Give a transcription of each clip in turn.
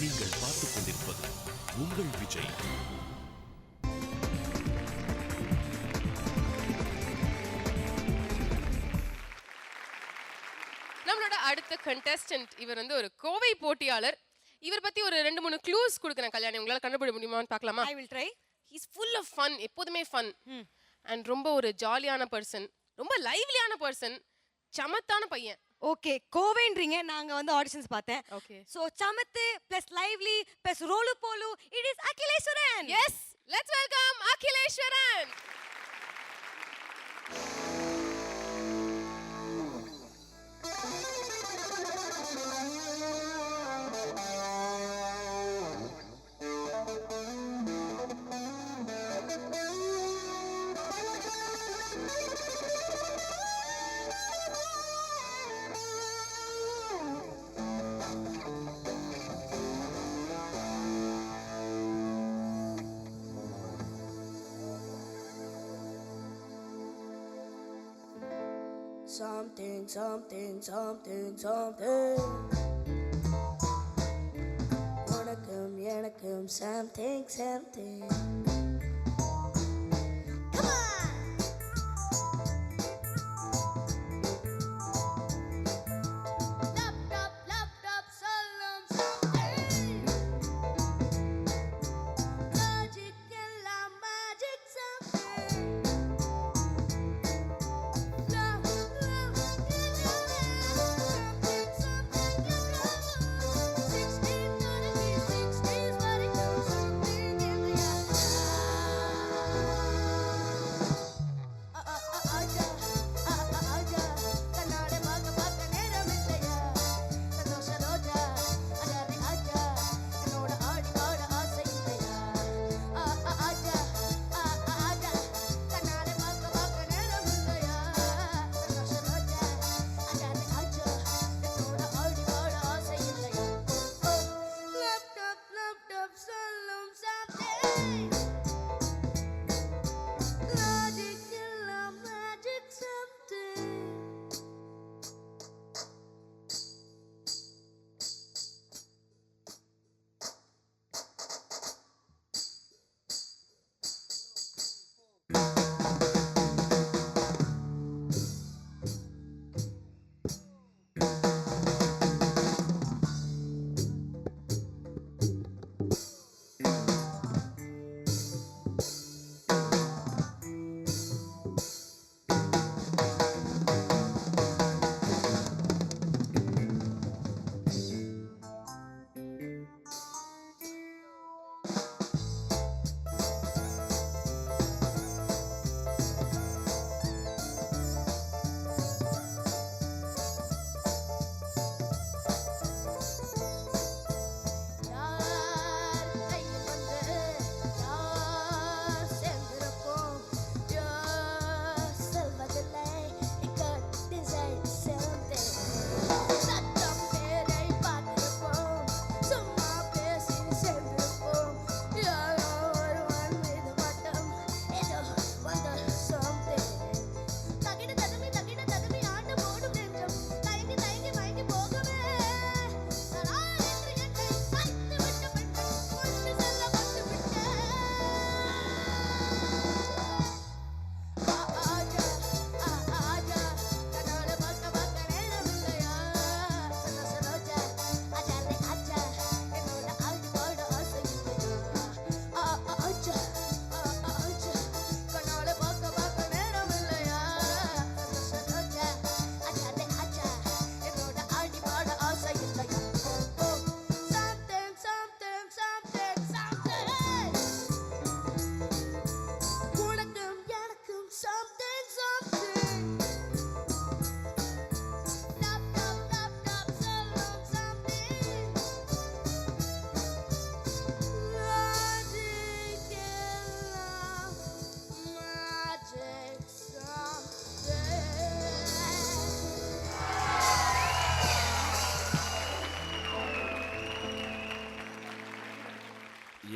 நீங்கள் பார்த்துக் கொண்டிருப்பது உங்கள் விஜய். நம்மளோட அடுத்த கண்டெஸ்டன்ட் இவர் வந்து ஒரு கோவை போட்டியாளர். இவர் பத்தி ஒரு 2-3 க்ளூஸ் கொடுக்குறேன் கல்யாணி, உங்களால கண்டுபிடிக்க முடியுமான்னு பார்க்கலாமா? I will try. He's full of fun, எப்போதுமே ஃபன் அண்ட் ரொம்ப ஒரு ஜாலியான பர்சன், ரொம்ப லைவ்லியான பர்சன், சமத்தான பையன். ஓகே, கோவைன்றீங்க. நாங்க வந்து ஆடிஷன்ஸ் பார்த்தேன். ஓகே, சோ சமத்து பிளஸ் லைவ்லி பிளஸ் ரோலு போலு, it is Akhileswaran. Yes, let's welcome Akhileswaran. Something, something, something, something. உனக்கும் எனக்கும் something, something. Come on. Laptop, சொல்லும் something. Logic எல்லாம் magic something.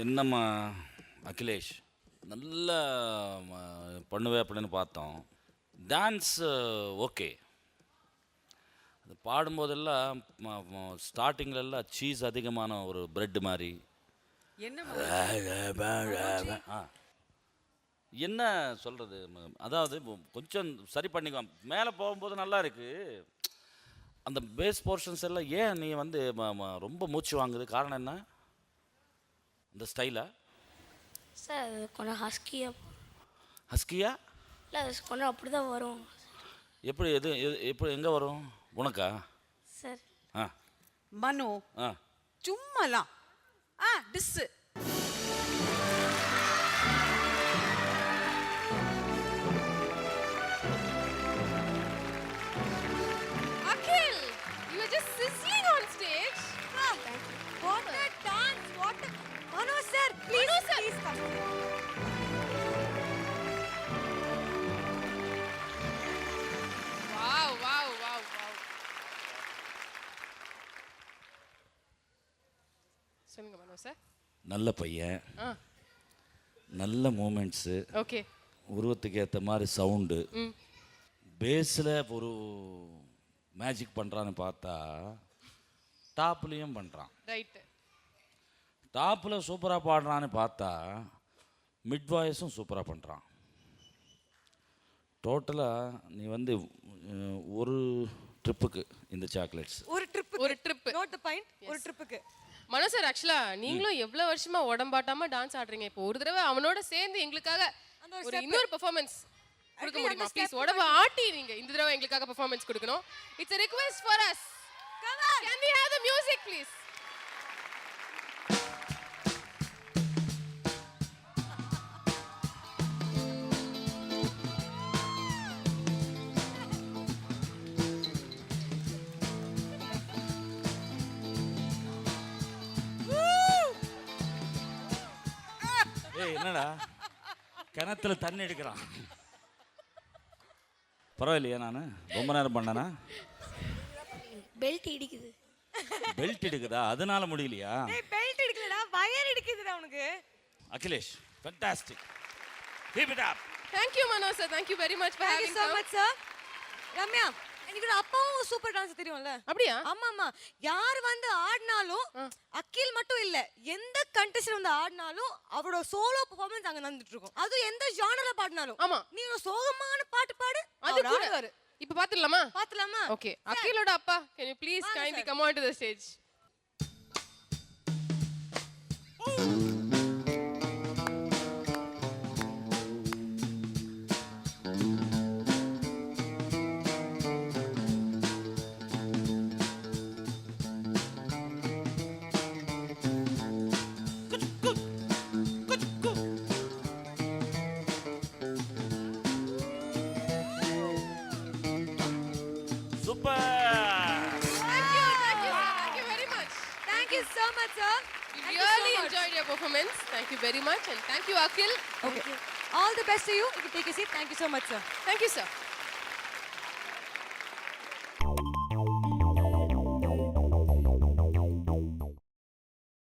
என்னம்மா அகிலேஷ், நல்ல பண்ணுவே அப்படின்னு பார்த்தோம். டான்ஸ் ஓகே, அது பாடும்போதெல்லாம் ஸ்டார்டிங்லெல்லாம் சீஸ் அதிகமான ஒரு பிரெட் மாதிரி. ஆ என்ன சொல்கிறது, அதாவது கொஞ்சம் சரி பண்ணிக்குவான். மேலே போகும்போது நல்லா இருக்கு. அந்த பேஸ் போர்ஷன்ஸ் எல்லாம் ஏன் நீ வந்து ரொம்ப மூச்சு வாங்குது, காரணம் என்ன? அந்த ஸ்டைலா சார் அது கொஞ்சம் ஹஸ்கியாக ஹஸ்கியா? இல்லை அது கொஞ்சம் அப்படி தான் வரும் எப்படி எப்படி எங்கே வரும் உனக்கா? சார். ஆ மனு ஆ சும்மாலாம் dish Akhil, you were just sizzling on stage. What a dance! What a... Manu sir, please, please come. Wow, wow, wow, wow. சொல்லுங்க மனோ சார். நல்ல பையன், ஆ நல்ல மூமெண்ட்ஸு, ஓகே. உருவத்துக்கு ஏற்ற மாதிரி சவுண்டு, பேஸில் ஒரு மேஜிக் பண்ணுறான்னு பார்த்தா டாப்லேயும் பண்ணுறான். ரைட். டாப்பில் சூப்பராக பாடுறான்னு பார்த்தா மிட் வாய்ஸும் சூப்பராக பண்ணுறான். டோட்டலாக நீ வந்து ஒரு ட்ரிப்புக்கு இந்த சாக்லேட்ஸ் ஒரு ட்ரிப் ஒரு ட்ரிப். Note the point. ஒரு ட்ரிப்புக்கு. மனோ சார், ஆக்சுவலா நீங்களும் எவ்வளவு வருஷமா உடம்பாட்டாம டான்ஸ் ஆடுறீங்க. இப்போ ஒரு தடவை அவனோட சேர்ந்து எங்களுக்காக அந்த ஒரு ஒரு step. இன்னொரு பெர்ஃபார்மன்ஸ் கொடுக்க Actually, முடியுமா அந்த ப்ளீஸ்? step உடம்ப ஆட்டி நீங்க இந்த தடவை எங்களுக்காக பெர்ஃபார்மன்ஸ் கொடுக்கணும். It's a request for us. Come on. Can we have the music please? ஏய் என்னடா கிணத்துல தண்ணி எடுக்கிறான். பரவாயில்லையா? நான் ரொம்ப நேரம் பண்ணனா? பெல்ட் இடிக்குது. பெல்ட் எடுக்குதா, அதனால முடியலையா? ஏய் பெல்ட் எடுக்கலடா, வயர் எடுக்குதுடா உனக்கு. Akhilesh fantastic, keep it up. Thank you Mano sir. Thank you very much for Thank having you so come. much sir. Ramya, எனக்கு அப்பாவும் சூப்பர் டான்ஸ் தெரியும்ல? அப்படியா? ஆமா ஆமா. யார் வந்து ஆடினாலும் அகில் மட்டும் இல்ல, எந்த கண்டெஸ்டன்ட் வந்து ஆடினாலும் அவரோட சோலோ பெர்ஃபார்மன்ஸ் அங்க நடந்துட்டு இருக்கும். அது எந்த ஜானர்ல பாடினாலும். ஆமா. நீ ஒரு சோகமான பாட்டு பாடு, அது அவர் கூட ஆடுவாரு. இப்போ பாத்துடலாமா? பாத்துலாமா? ஓகே. அகிலோட அப்பா, can you please வாங்க kindly sir. come on to the stage? Super. Thank you sir. Thank you very much. Thank you so much sir. We Thank you so really much. enjoyed your performance. Thank you very much and thank you Akhil. Okay. All the best to you. You can take a seat. Thank you so much sir. Thank you sir.